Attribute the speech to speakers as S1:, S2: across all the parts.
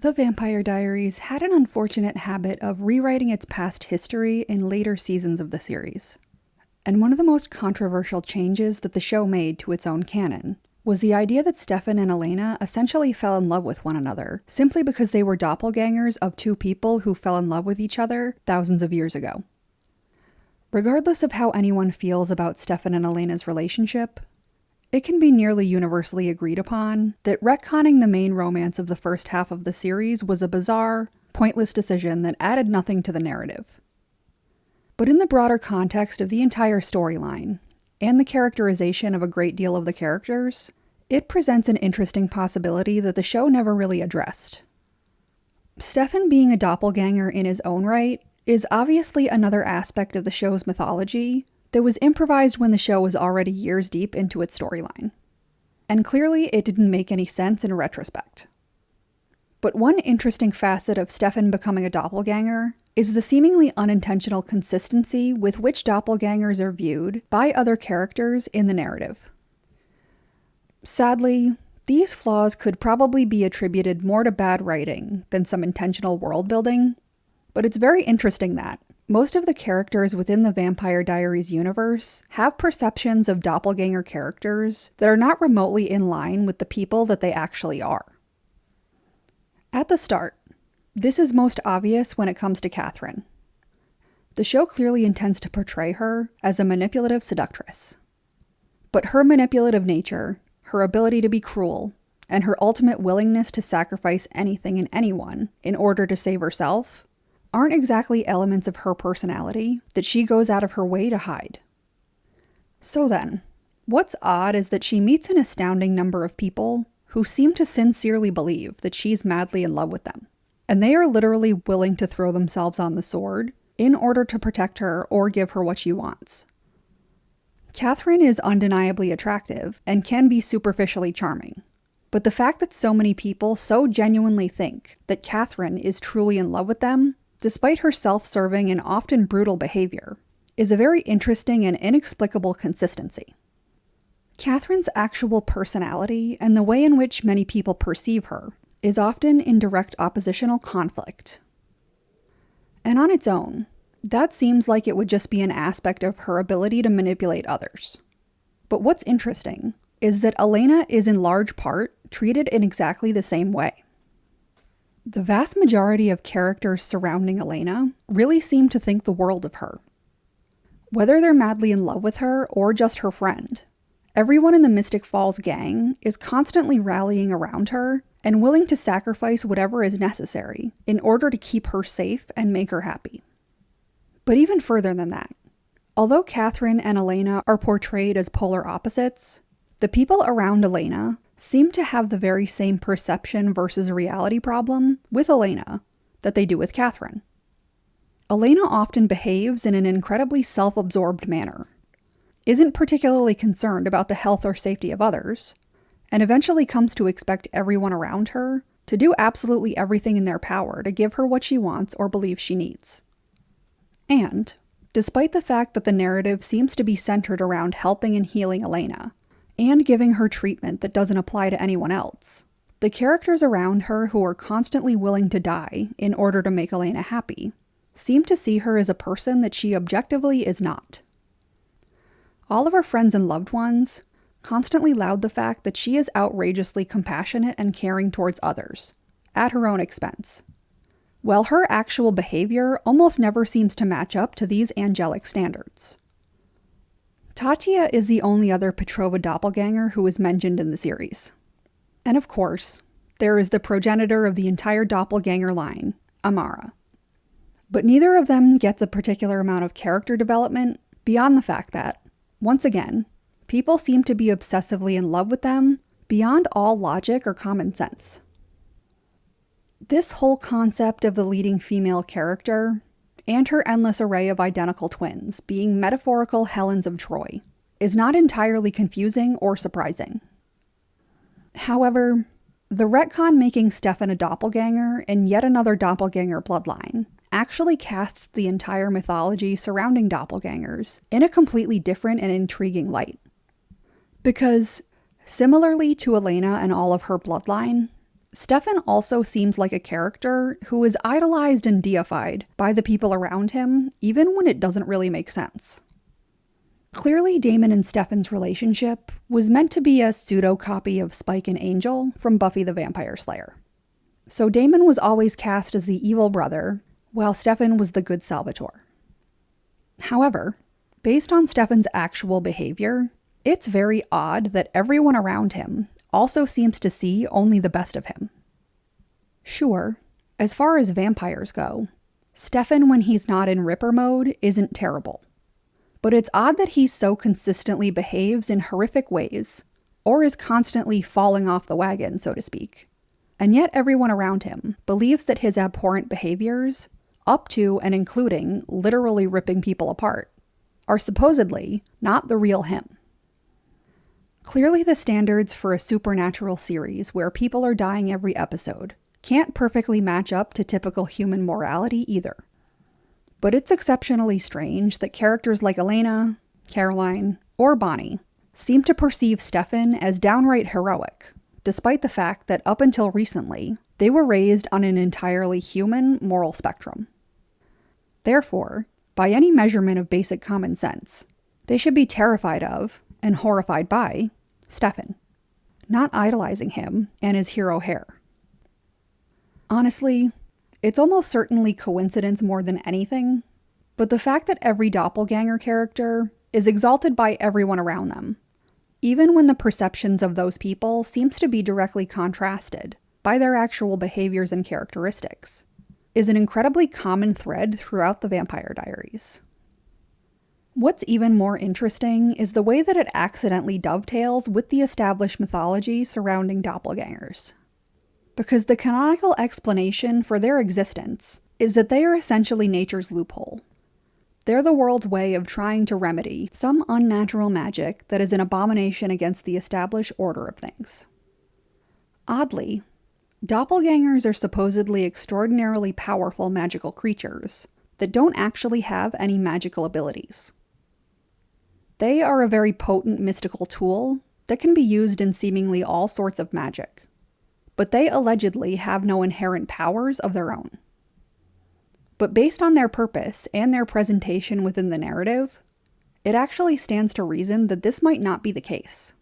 S1: The Vampire Diaries had an unfortunate habit of rewriting its past history in later seasons of the series. And one of the most controversial changes that the show made to its own canon was the idea that Stefan and Elena essentially fell in love with one another, simply because they were doppelgangers of two people who fell in love with each other thousands of years ago. Regardless of how anyone feels about Stefan and Elena's relationship, it can be nearly universally agreed upon that retconning the main romance of the first half of the series was a bizarre, pointless decision that added nothing to the narrative. But in the broader context of the entire storyline, and the characterization of a great deal of the characters, it presents an interesting possibility that the show never really addressed. Stefan being a doppelganger in his own right is obviously another aspect of the show's mythology that was improvised when the show was already years deep into its storyline. And clearly it didn't make any sense in retrospect. But one interesting facet of Stefan becoming a doppelganger is the seemingly unintentional consistency with which doppelgangers are viewed by other characters in the narrative. Sadly, these flaws could probably be attributed more to bad writing than some intentional world building, but it's very interesting that most of the characters within the Vampire Diaries universe have perceptions of doppelganger characters that are not remotely in line with the people that they actually are. At the start, this is most obvious when it comes to Catherine. The show clearly intends to portray her as a manipulative seductress. But her manipulative nature, her ability to be cruel, and her ultimate willingness to sacrifice anything and anyone in order to save herself aren't exactly elements of her personality that she goes out of her way to hide. So then, what's odd is that she meets an astounding number of people who seem to sincerely believe that she's madly in love with them, and they are literally willing to throw themselves on the sword in order to protect her or give her what she wants. Catherine is undeniably attractive and can be superficially charming, but the fact that so many people so genuinely think that Catherine is truly in love with them, despite her self-serving and often brutal behavior, is a very interesting and inexplicable consistency. Catherine's actual personality and the way in which many people perceive her is often in direct oppositional conflict. And on its own, that seems like it would just be an aspect of her ability to manipulate others. But what's interesting is that Elena is in large part treated in exactly the same way. The vast majority of characters surrounding Elena really seem to think the world of her. Whether they're madly in love with her or just her friend, everyone in the Mystic Falls gang is constantly rallying around her and willing to sacrifice whatever is necessary in order to keep her safe and make her happy. But even further than that, although Catherine and Elena are portrayed as polar opposites, the people around Elena seem to have the very same perception versus reality problem with Elena that they do with Catherine. Elena often behaves in an incredibly self-absorbed manner, isn't particularly concerned about the health or safety of others, and eventually comes to expect everyone around her to do absolutely everything in their power to give her what she wants or believes she needs. And, despite the fact that the narrative seems to be centered around helping and healing Elena, and giving her treatment that doesn't apply to anyone else, the characters around her who are constantly willing to die in order to make Elena happy seem to see her as a person that she objectively is not. All of her friends and loved ones constantly laud the fact that she is outrageously compassionate and caring towards others, at her own expense, while her actual behavior almost never seems to match up to these angelic standards. Tatia is the only other Petrova doppelganger who is mentioned in the series. And of course, there is the progenitor of the entire doppelganger line, Amara. But neither of them gets a particular amount of character development beyond the fact that, once again, people seem to be obsessively in love with them beyond all logic or common sense. This whole concept of the leading female character, and her endless array of identical twins being metaphorical Helens of Troy, is not entirely confusing or surprising. However, the retcon making Stefan a doppelganger in yet another doppelganger bloodline actually casts the entire mythology surrounding doppelgangers in a completely different and intriguing light. Because, similarly to Elena and all of her bloodline, Stefan also seems like a character who is idolized and deified by the people around him, even when it doesn't really make sense. Clearly, Damon and Stefan's relationship was meant to be a pseudo-copy of Spike and Angel from Buffy the Vampire Slayer. So Damon was always cast as the evil brother, while Stefan was the good Salvatore. However, based on Stefan's actual behavior, it's very odd that everyone around him also seems to see only the best of him. Sure, as far as vampires go, Stefan when he's not in Ripper mode isn't terrible. But it's odd that he so consistently behaves in horrific ways, or is constantly falling off the wagon, so to speak. And yet everyone around him believes that his abhorrent behaviors, up to and including literally ripping people apart, are supposedly not the real him. Clearly the standards for a supernatural series where people are dying every episode can't perfectly match up to typical human morality either. But it's exceptionally strange that characters like Elena, Caroline, or Bonnie seem to perceive Stefan as downright heroic, despite the fact that up until recently, they were raised on an entirely human moral spectrum. Therefore, by any measurement of basic common sense, they should be terrified of, and horrified by, Stefan, not idolizing him and his hero hair. Honestly, it's almost certainly coincidence more than anything, but the fact that every doppelganger character is exalted by everyone around them, even when the perceptions of those people seems to be directly contrasted by their actual behaviors and characteristics, is an incredibly common thread throughout the Vampire Diaries. What's even more interesting is the way that it accidentally dovetails with the established mythology surrounding doppelgangers. Because the canonical explanation for their existence is that they are essentially nature's loophole. They're the world's way of trying to remedy some unnatural magic that is an abomination against the established order of things. Oddly, doppelgangers are supposedly extraordinarily powerful magical creatures that don't actually have any magical abilities. They are a very potent mystical tool that can be used in seemingly all sorts of magic, but they allegedly have no inherent powers of their own. But based on their purpose and their presentation within the narrative, it actually stands to reason that this might not be the case.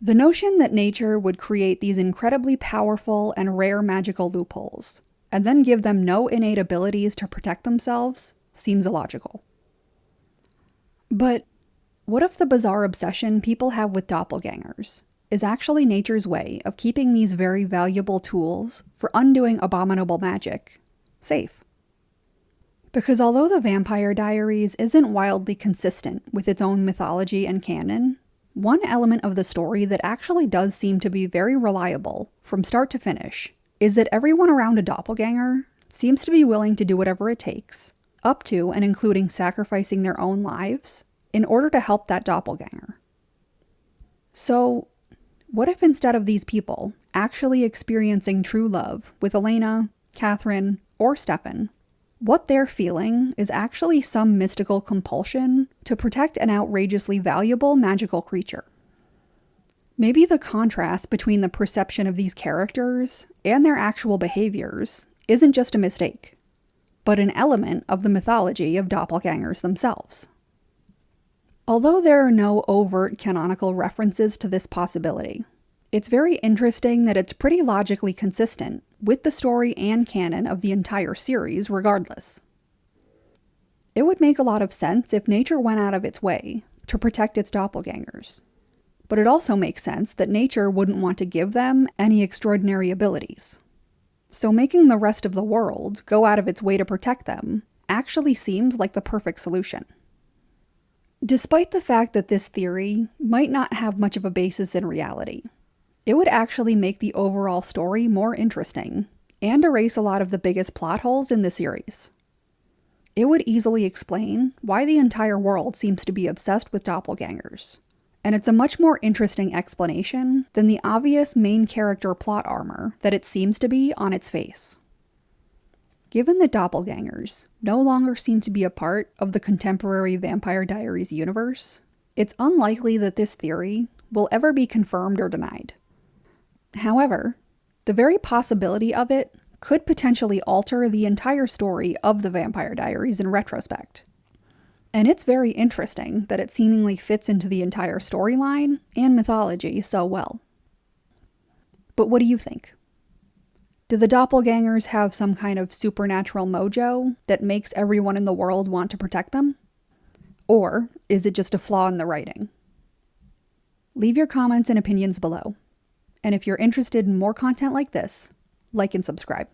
S1: The notion that nature would create these incredibly powerful and rare magical loopholes, and then give them no innate abilities to protect themselves, seems illogical. But what if the bizarre obsession people have with doppelgangers is actually nature's way of keeping these very valuable tools for undoing abominable magic safe? Because although the Vampire Diaries isn't wildly consistent with its own mythology and canon, one element of the story that actually does seem to be very reliable from start to finish is that everyone around a doppelganger seems to be willing to do whatever it takes, up to and including sacrificing their own lives, in order to help that doppelganger. So, what if instead of these people actually experiencing true love with Elena, Catherine, or Stefan, what they're feeling is actually some mystical compulsion to protect an outrageously valuable magical creature? Maybe the contrast between the perception of these characters and their actual behaviors isn't just a mistake, but an element of the mythology of doppelgangers themselves. Although there are no overt canonical references to this possibility, it's very interesting that it's pretty logically consistent with the story and canon of the entire series regardless. It would make a lot of sense if nature went out of its way to protect its doppelgangers, but it also makes sense that nature wouldn't want to give them any extraordinary abilities. So making the rest of the world go out of its way to protect them actually seems like the perfect solution. Despite the fact that this theory might not have much of a basis in reality, it would actually make the overall story more interesting and erase a lot of the biggest plot holes in the series. It would easily explain why the entire world seems to be obsessed with doppelgangers, and it's a much more interesting explanation than the obvious main character plot armor that it seems to be on its face. Given that doppelgangers no longer seem to be a part of the contemporary Vampire Diaries universe, it's unlikely that this theory will ever be confirmed or denied. However, The very possibility of it could potentially alter the entire story of the Vampire Diaries in retrospect. And it's very interesting that it seemingly fits into the entire storyline and mythology so well. But what do you think? Do the doppelgangers have some kind of supernatural mojo that makes everyone in the world want to protect them? Or is it just a flaw in the writing? Leave your comments and opinions below. And if you're interested in more content like this, like and subscribe.